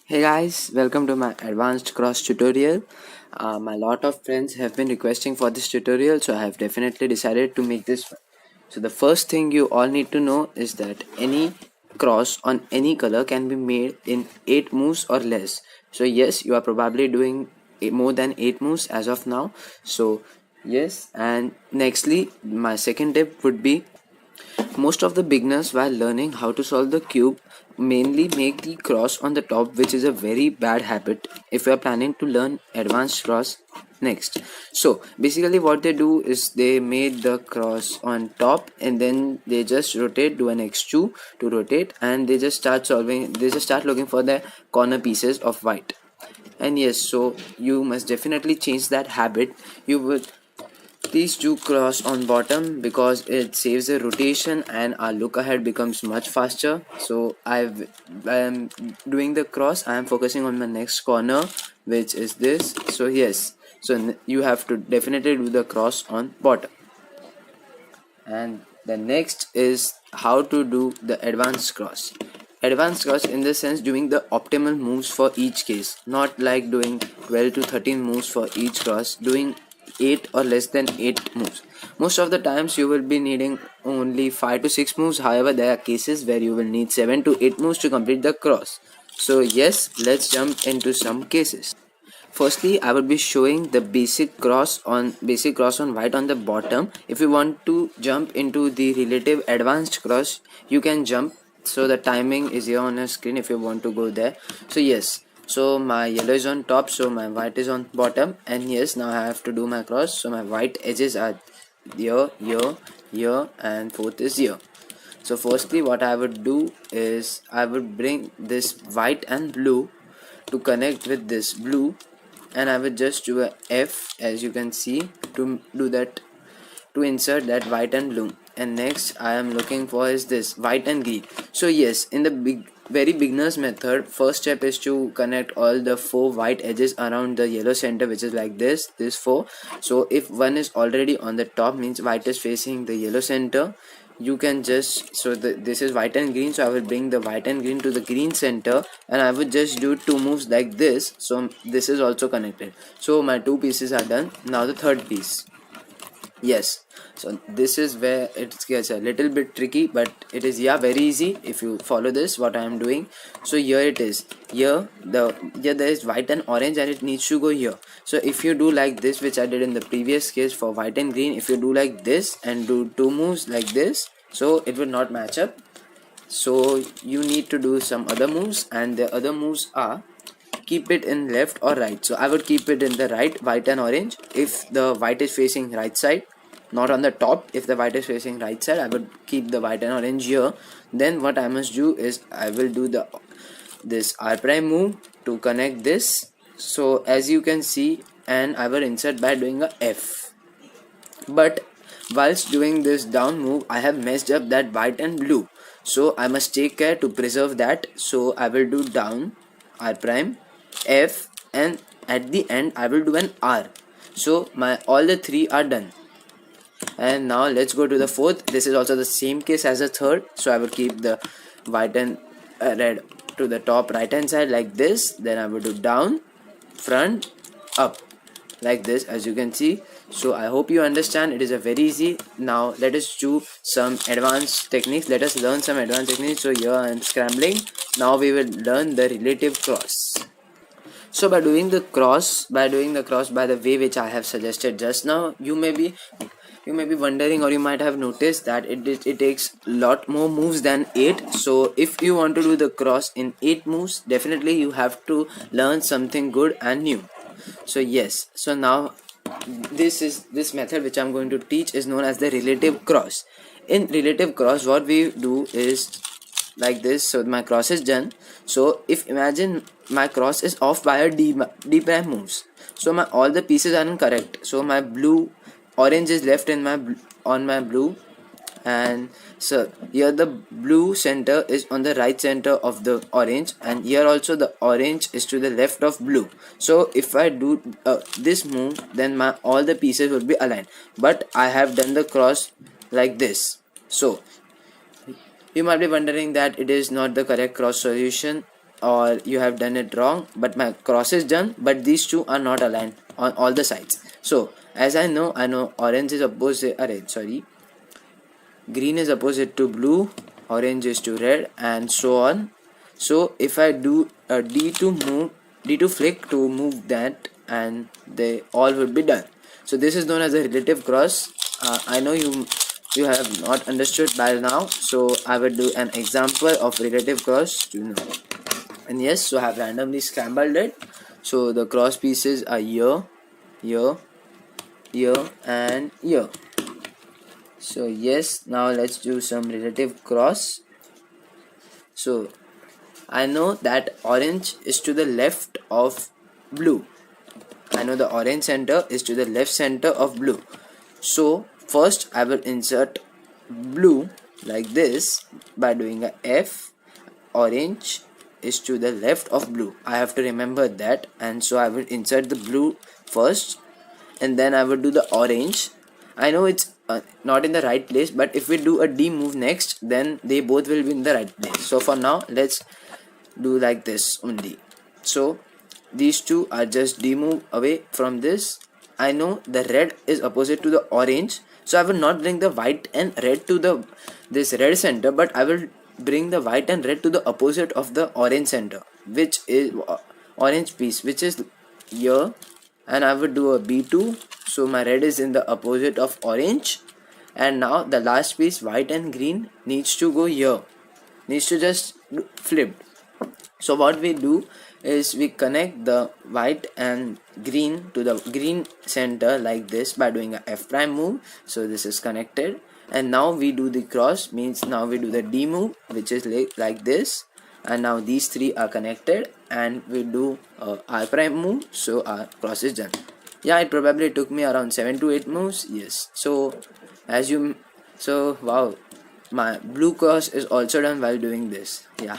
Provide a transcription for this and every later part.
Hey guys, welcome to my advanced cross tutorial. My lot of friends have been requesting for this tutorial, so I have definitely decided to make this one. So the first thing you all need to know is that any cross on any color can be made in 8 moves or less. So yes, you are probably doing more than 8 moves as of now. So yes, and nextly my second tip would be most of the beginners, while learning how to solve the cube, mainly make the cross on the top, which is a very bad habit if you are planning to learn advanced cross next. So basically what they do is they made the cross on top and then they just rotate, do an x2 to rotate, and they just start looking for the corner pieces of white. And yes, so you must definitely change that habit. You would Please do cross on bottom because it saves the rotation and our look ahead becomes much faster. So I am doing the cross. I am focusing on my next corner, which is this. So yes, you have to definitely do the cross on bottom. And the next is how to do the advanced cross. Advanced cross in the sense doing the optimal moves for each case, not like doing 12 to 13 moves for each cross, doing 8 or less than 8 moves. Most of the times you will be needing only 5 to 6 moves. However, there are cases where you will need 7 to 8 moves to complete the cross. So yes, let's jump into some cases. Firstly, I would be showing the basic cross on white on the bottom. If you want to jump into the relative advanced cross, you can jump. So the timing is here on your screen if you want to go there. So yes, so my yellow is on top, so my white is on bottom, and yes, now I have to do my cross. So my white edges are here, here, here, and fourth is here. So firstly, what I would do is I would bring this white and blue to connect with this blue, and I will just do a F, as you can see, to do that, to insert that white and blue. And next I am looking for is this white and green. So yes, in the very beginners method, first step is to connect all the 4 white edges around the yellow center, which is like this 4. So if one is already on the top, means white is facing the yellow center, you can just, this is white and green, so I will bring the white and green to the green center, and I would just do 2 moves like this. So this is also connected, so my 2 pieces are done. Now the third piece. Yes, so this is where it gets a little bit tricky, but it is, yeah, very easy if you follow this what I am doing. So here it is. Here there is white and orange, and it needs to go here. So if you do like this, which I did in the previous case for white and green, if you do like this and do 2 moves like this, so it will not match up. So you need to do some other moves, and the other moves are keep it in left or right. So I would keep it in the right, white and orange, if the white is facing right side, not on the top. If the white is facing right side, I would keep the white and orange here. Then what I must do is I will do this R prime move to connect this. So as you can see, and I will insert by doing a F. But whilst doing this down move, I have messed up that white and blue, so I must take care to preserve that. So I will do down, R prime, F, and at the end I will do an R. So my all the 3 are done. And now let's go to the fourth. This is also the same case as the third, so I will keep the white and red to the top right hand side like this. Then I will do down, front, up, like this, as you can see. So I hope you understand. It is a very easy. Now let us do some advanced techniques. Let us learn some advanced techniques. So here I am scrambling. Now we will learn the relative cross. So by doing the cross by the way which I have suggested just now, you may be wondering, or you might have noticed that it takes lot more moves than 8. So if you want to do the cross in 8 moves, definitely you have to learn something good and new. So yes, so now this method which I'm going to teach is known as the relative cross. In relative cross, what we do is like this. So my cross is done. So if imagine my cross is off by a d prime moves, so my all the pieces are incorrect. So my orange is left in on my blue, and so here the blue center is on the right center of the orange, and here also the orange is to the left of blue. So if I do this move, then my all the pieces will be aligned, but I have done the cross like this. So you might be wondering that it is not the correct cross solution, or you have done it wrong, but my cross is done, but these two are not aligned on all the sides. So as I know orange is opposite, green is opposite to blue, orange is to red, and so on. So if I do a D2 flick to move that, and they all would be done. So this is known as a relative cross. I know you have not understood by now, so I will do an example of relative cross to know. And yes, so I have randomly scrambled it. So the cross pieces are here, here, here, and here. So yes, now let's do some relative cross. So I know that orange is to the left of blue. I know the orange center is to the left center of blue. So first I will insert blue like this by doing a F. Orange is to the left of blue. I have to remember that, and so I will insert the blue first, and then I will do the orange. I know it's not in the right place, but if we do a D move next, then they both will be in the right place. So for now, let's do like this only. So these two are just D move away from this. I know the red is opposite to the orange, so I will not bring the white and red to the this red center, but I will bring the white and red to the opposite of the orange center, which is orange piece, which is here, and I will do a B2. So my red is in the opposite of orange, and now the last piece, white and green, needs to go here, needs to just flip. So what we do is we connect the white and green to the green center like this by doing a F prime move. So this is connected, and now we do the cross, means now we do the D move, which is like this, and now these three are connected, and we do R prime move. So our cross is done. Yeah, it probably took me around 7 to 8 moves. Yes. So wow, my blue cross is also done while doing this. Yeah.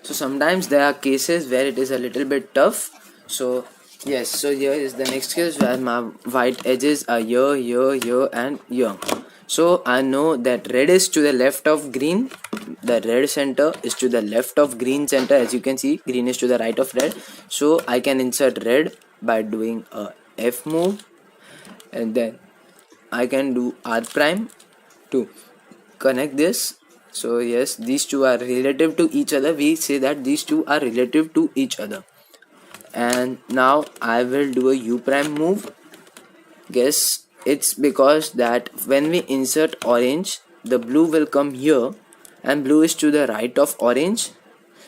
So sometimes there are cases where it is a little bit tough. So yes, so here is the next case where my white edges are here, here, here, and here. So I know that red is to the left of green. The red center is to the left of green center. As you can see, green is to the right of red. So I can insert red by doing a F move, and then I can do R prime to connect this. So yes, these two are relative to each other. We say that these two are relative to each other. And now I will do a U prime move. Guess it's because that when we insert orange, the blue will come here, and blue is to the right of orange.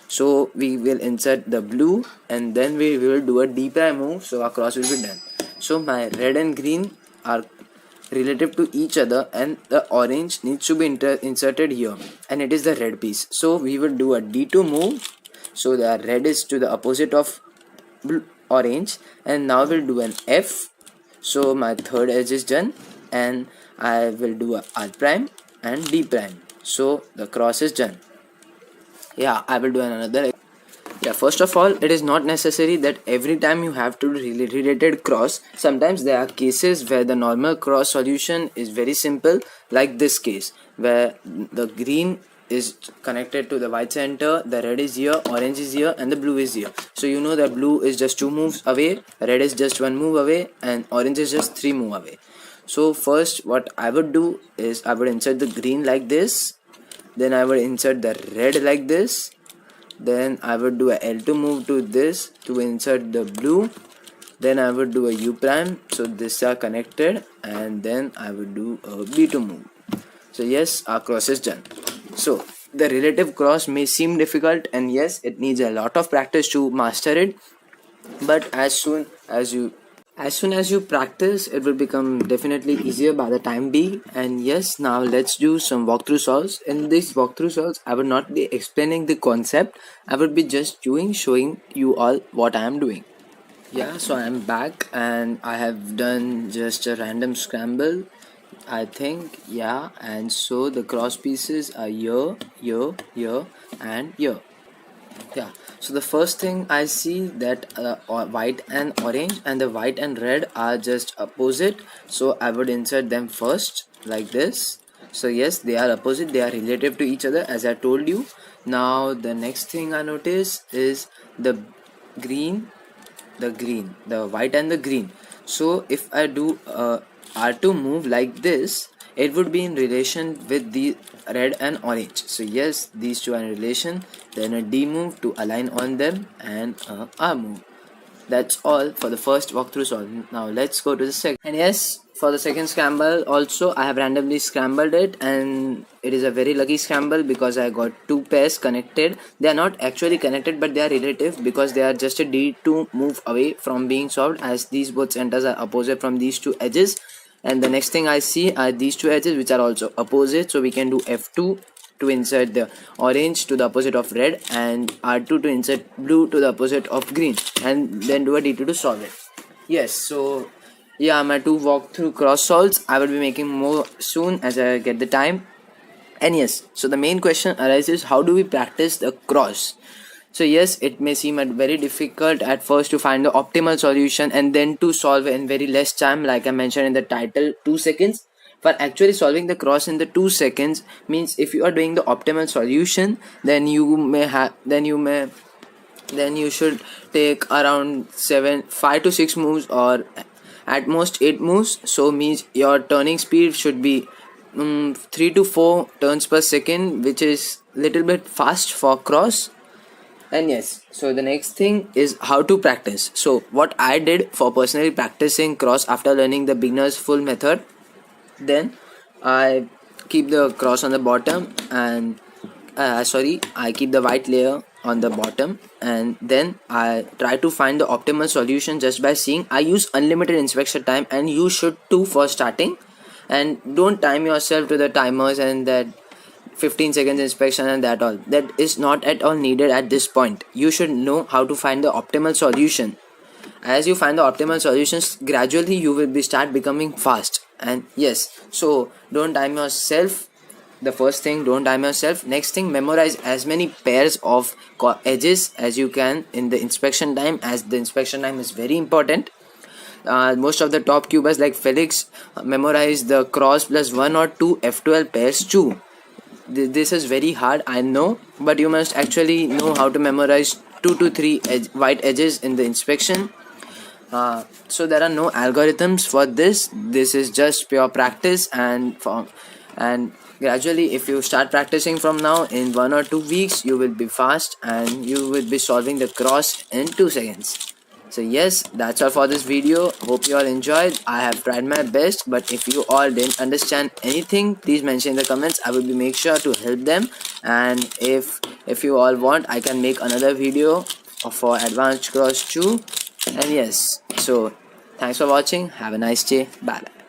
So we will insert the blue, and then we will do a D prime move. So our cross will be done. So my red and green are relative to each other, and the orange needs to be inserted here, and it is the red piece. So we will do a D2 move. So the red is to the opposite of orange, and now we'll do an F. So my third edge is done, and I will do a R prime and D prime. So the cross is done. Yeah, I will do another. Yeah, first of all, it is not necessary that every time you have to do related cross. Sometimes there are cases where the normal cross solution is very simple, like this case where the green is connected to the white center, the red is here, orange is here, and the blue is here. So you know that blue is just 2 moves away, red is just 1 move away, and orange is just 3 move away. So first what I would do is I would insert the green like this, then I would insert the red like this, then I would do a L2 move to this to insert the blue, then I would do a U prime, so these are connected, and then I would do a B2 move. So yes, our cross is done. So the relative cross may seem difficult, and yes, it needs a lot of practice to master it, but as soon as you practice, it will become definitely easier by the time being. And yes, now let's do some walkthrough solves. In these walkthrough solves, I will not be explaining the concept. I will be just showing you all what I am doing. Yeah, so I am back, and I have done just a random scramble, I think. Yeah, and so the cross pieces are here, here, here, and here. Yeah, so the first thing I see that white and orange and the white and red are just opposite, so I would insert them first like this. So yes, they are opposite, they are relative to each other, as I told you. Now the next thing I notice is the green, the white and the green. So if I do R2 move like this, it would be in relation with the red and orange. So yes, these two are in relation. Then a D move to align on them, and a R move. That's all for the first walkthrough solving. Now let's go to the second. And yes, for the second scramble also I have randomly scrambled it, and it is a very lucky scramble because I got two pairs connected. They are not actually connected, but they are relative because they are just a D2 move away from being solved, as these both centers are opposite from these two edges. And the next thing I see are these two edges which are also opposite, so we can do F2 to insert the orange to the opposite of red, and R2 to insert blue to the opposite of green, and then do a D2 to solve it. Yes, so yeah, my two walkthrough cross solves. I will be making more soon as I get the time. And yes, so the main question arises, how do we practice the cross? So yes, it may seem very difficult at first to find the optimal solution and then to solve in very less time, like I mentioned in the title, 2 seconds. But actually solving the cross in the 2 seconds means if you are doing the optimal solution, then you should take around 5 to 6 moves, or at most 8 moves. So means your turning speed should be 3 to 4 turns per second, which is little bit fast for cross. And yes, so the next thing is how to practice. So what I did for personally practicing cross after learning the beginner's full method, then I keep the cross on the bottom, and I keep the white layer on the bottom, and then I try to find the optimal solution just by seeing. I use unlimited inspection time, and you should too for starting. And don't time yourself to the timers and that 15 seconds inspection and that all. That is not at all needed at this point. You should know how to find the optimal solution. As you find the optimal solutions, gradually you will be start becoming fast. And yes, so don't time yourself. The first thing, don't time yourself. Next thing, memorize as many pairs of edges as you can in the inspection time, as the inspection time is very important. Most of the top cubers like Felix memorize the cross plus 1 or 2 F12 pairs too. This is very hard, I know, but you must actually know how to memorize 2 to 3 white edges in the inspection. So there are no algorithms for this. This is just pure practice, and gradually if you start practicing from now, in 1 or 2 weeks you will be fast and you will be solving the cross in 2 seconds. So yes, that's all for this video. Hope you all enjoyed. I have tried my best, but if you all didn't understand anything, please mention in the comments. I will be make sure to help them. And if you all want, I can make another video for advanced cross too. And yes, so thanks for watching. Have a nice day. Bye.